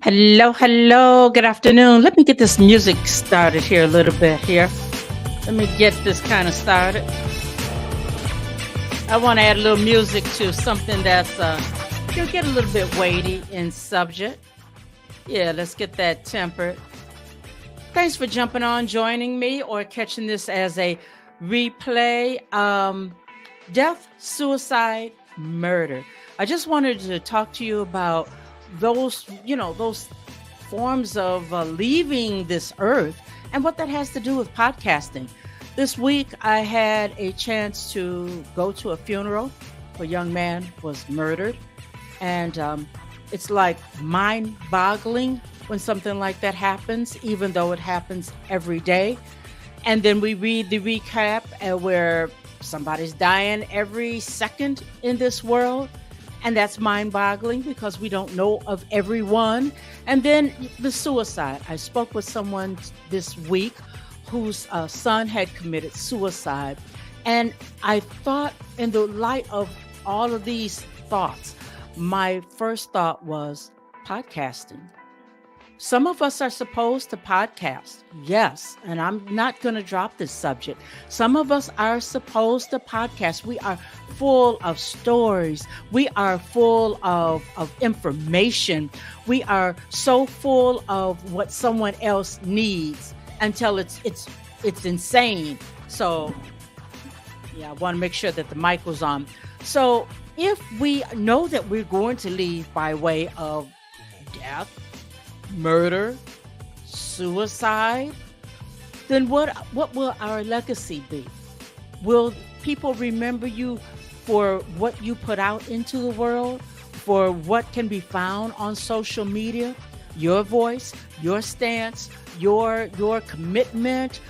Hello, hello. Good afternoon. Let me get this music started here a little bit here. Let me get this kind of started. I want to add a little music to something that's you'll get a little bit weighty in subject. Yeah, let's get that tempered. Thanks for jumping on, joining me, or catching this as a replay. Death, suicide, murder. I just wanted to talk to you about those forms of leaving this earth and what that has to do with podcasting. This week, I had a chance to go to a funeral. A young man was murdered, and it's like mind-boggling when something like that happens, even though it happens every day. And then we read the recap where somebody's dying every second in this world. And that's mind-boggling because we don't know of everyone. And then the suicide. I spoke with someone this week whose son had committed suicide. And I thought, in the light of all of these thoughts, my first thought was podcasting. Some of us are supposed to podcast, yes, and I'm not going to drop this subject. Some of us are supposed to podcast. We are full of stories. We are full of information. We are so full of what someone else needs until it's insane. So, yeah, I want to make sure that the mic was on. So, if we know that we're going to leave by way of death, murder, suicide, then what will our legacy be? Will people remember you for what you put out into the world, for what can be found on social media, your voice, your stance, your commitment,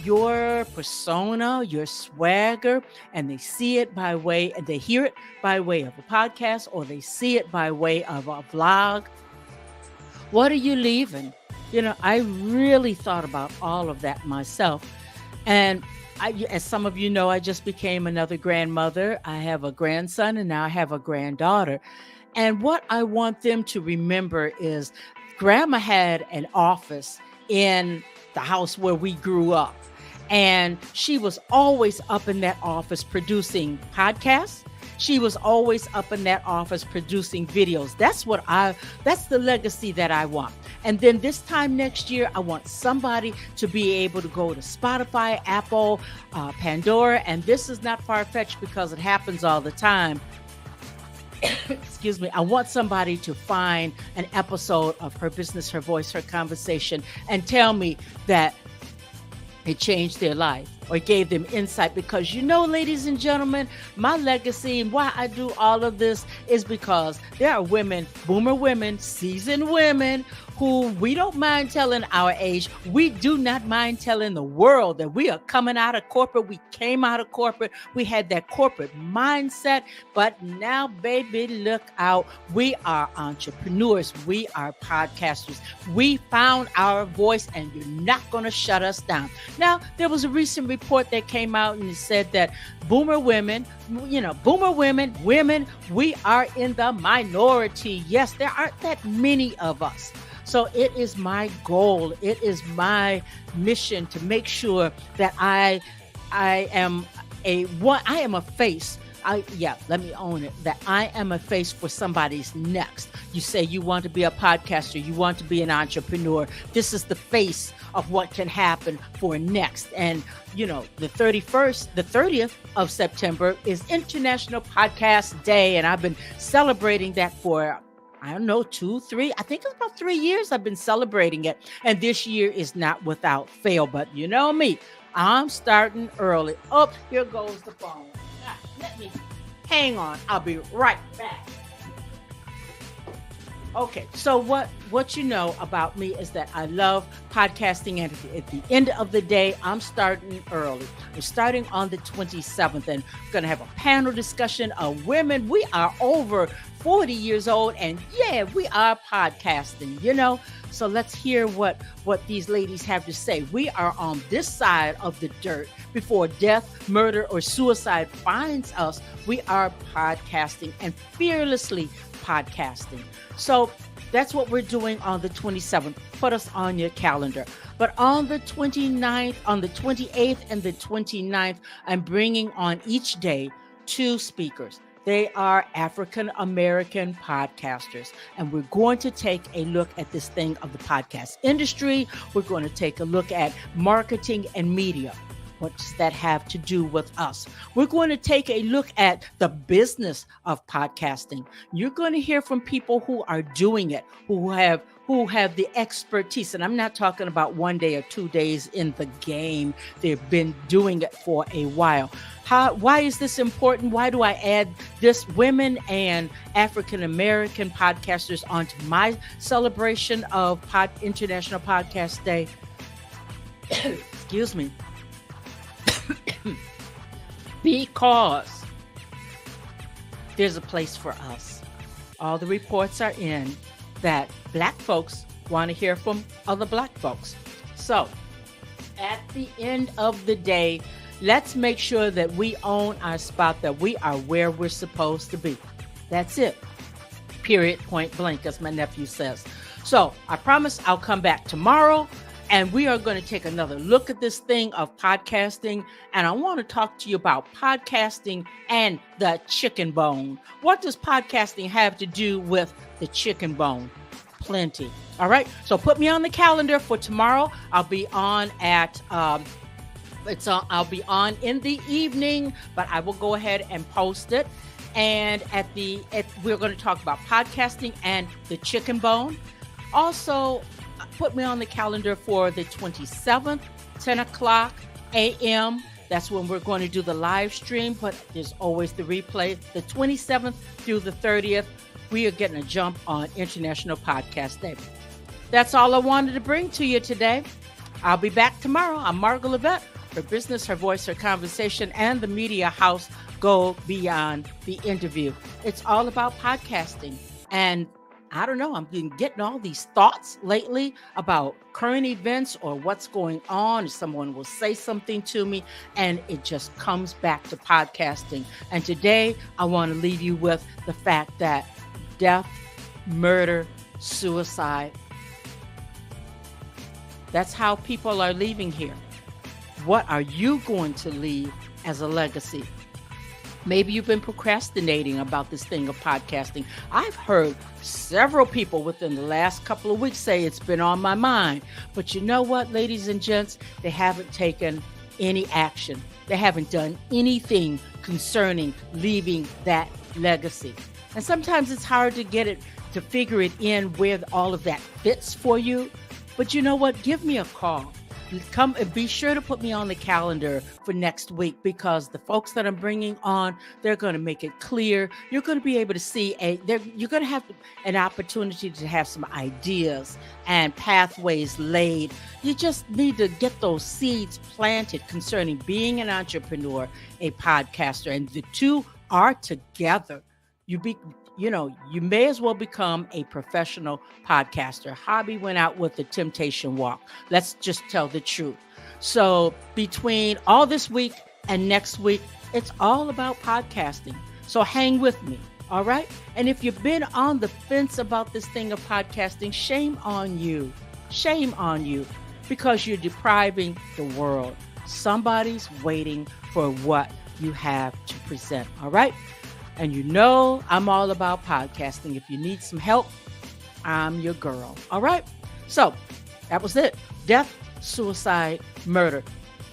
your persona, your swagger, and they see it by way, and they hear it by way of a podcast, or they see it by way of a vlog? What are you leaving? I really thought about all of that myself. And as some of you know, I just became another grandmother. I have a grandson and now I have a granddaughter. And what I want them to remember is Grandma had an office in the house where we grew up. And she was always up in that office producing podcasts. She was always up in that office producing videos. That's the legacy that I want. And then this time next year, I want somebody to be able to go to Spotify, Apple, Pandora. And this is not far-fetched because it happens all the time. Excuse me. I want somebody to find an episode of Her Business, Her Voice, Her Conversation and tell me that it changed their life or gave them insight. Because ladies and gentlemen, my legacy and why I do all of this is because there are women, boomer women, seasoned women, who we don't mind telling our age. We do not mind telling the world that we are coming out of corporate. We came out of corporate. We had that corporate mindset. But now, baby, look out. We are entrepreneurs. We are podcasters. We found our voice, and you're not going to shut us down. Now, there was a recent report that came out and it said that boomer women, women, we are in the minority. Yes, there aren't that many of us. So it is my goal. It is my mission to make sure that I am a face. Let me own it. That I am a face for somebody's next. You say you want to be a podcaster, you want to be an entrepreneur. This is the face of what can happen for next. And the 30th of September is International Podcast Day, and I've been celebrating that for 2, 3, I think it's about 3 years I've been celebrating it. And this year is not without fail, but you know me, I'm starting early. Oh, here goes the phone. Let me hang on. I'll be right back. Okay, so what you know about me is that I love podcasting, and at the end of the day, I'm starting early. We're starting on the 27th, and we're going to have a panel discussion of women. We are over 40 years old, and yeah, we are podcasting, So let's hear what these ladies have to say. We are on this side of the dirt. Before death, murder, or suicide finds us, we are podcasting and fearlessly podcasting. So That's what we're doing on the 27th. Put us on your calendar. But on the 29th, on the 28th, and the 29th, I'm bringing on each day 2 speakers. They are African American podcasters, and we're going to take a look at this thing of the podcast industry. We're going to take a look at marketing and media. What does that have to do with us? We're going to take a look at the business of podcasting. You're going to hear from people who are doing it, who have the expertise. And I'm not talking about 1 day or 2 days in the game. They've been doing it for a while. Why is this important? Why do I add this women and African American podcasters onto my celebration of International Podcast Day? Excuse me. Because there's a place for us. All the reports are in that Black folks want to hear from other Black folks. So at the end of the day, let's make sure that we own our spot, that we are where we're supposed to be. That's it. Period, point blank, as my nephew says. So I promise I'll come back tomorrow. And we are going to take another look at this thing of podcasting. And I want to talk to you about podcasting and the chicken bone. What does podcasting have to do with the chicken bone? Plenty. All right. So put me on the calendar for tomorrow. I'll be on at, I'll be on in the evening, but I will go ahead and post it. And we're going to talk about podcasting and the chicken bone. Also, put me on the calendar for the 27th, 10 o'clock a.m. That's when we're going to do the live stream, but there's always the replay. The 27th through the 30th, we are getting a jump on International Podcast Day. That's all I wanted to bring to you today. I'll be back tomorrow. I'm Margot Levette. Her business, her voice, her conversation, and the media house go beyond the interview. It's all about podcasting. And I don't know, I've been getting all these thoughts lately about current events or what's going on. Someone will say something to me and it just comes back to podcasting. And today I want to leave you with the fact that death, murder, suicide, that's how people are leaving here. What are you going to leave as a legacy? Maybe you've been procrastinating about this thing of podcasting. I've heard several people within the last couple of weeks say it's been on my mind. But you know what, ladies and gents? They haven't taken any action. They haven't done anything concerning leaving that legacy. And sometimes it's hard to figure it in where all of that fits for you. But you know what? Give me a call. Come and be sure to put me on the calendar for next week, because the folks that I'm bringing on, they're going to make it clear. You're going to be able to see you're going to have an opportunity to have some ideas and pathways laid. You just need to get those seeds planted concerning being an entrepreneur, a podcaster, and the two are together. You may as well become a professional podcaster. Hobby went out with the temptation walk. Let's just tell the truth. So between all this week and next week, it's all about podcasting. So hang with me. All right. And if you've been on the fence about this thing of podcasting, shame on you. Shame on you, because you're depriving the world. Somebody's waiting for what you have to present. All right. And you know I'm all about podcasting. If you need some help, I'm your girl. All right? So that was it. Death, suicide, murder.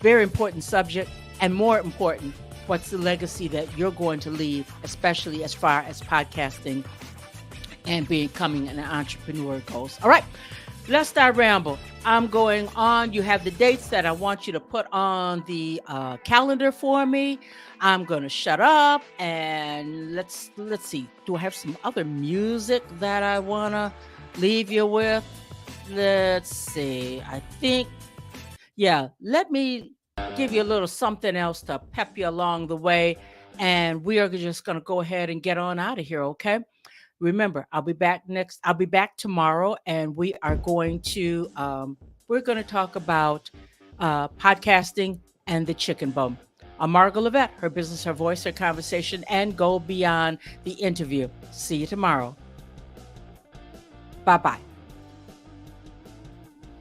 Very important subject. And more important, what's the legacy that you're going to leave, especially as far as podcasting and becoming an entrepreneur goes. All right. Lest I ramble, I'm going on. You have the dates that I want you to put on the calendar for me. I'm going to shut up and let's see. Do I have some other music that I want to leave you with? Let's see. I think, let me give you a little something else to pep you along the way. And we are just going to go ahead and get on out of here, okay? Remember, I'll be back tomorrow, and we are going to talk about podcasting and the chicken bone. I'm Margot Levette, her business, her voice, her conversation, and go beyond the interview. See you tomorrow. Bye. Bye bye.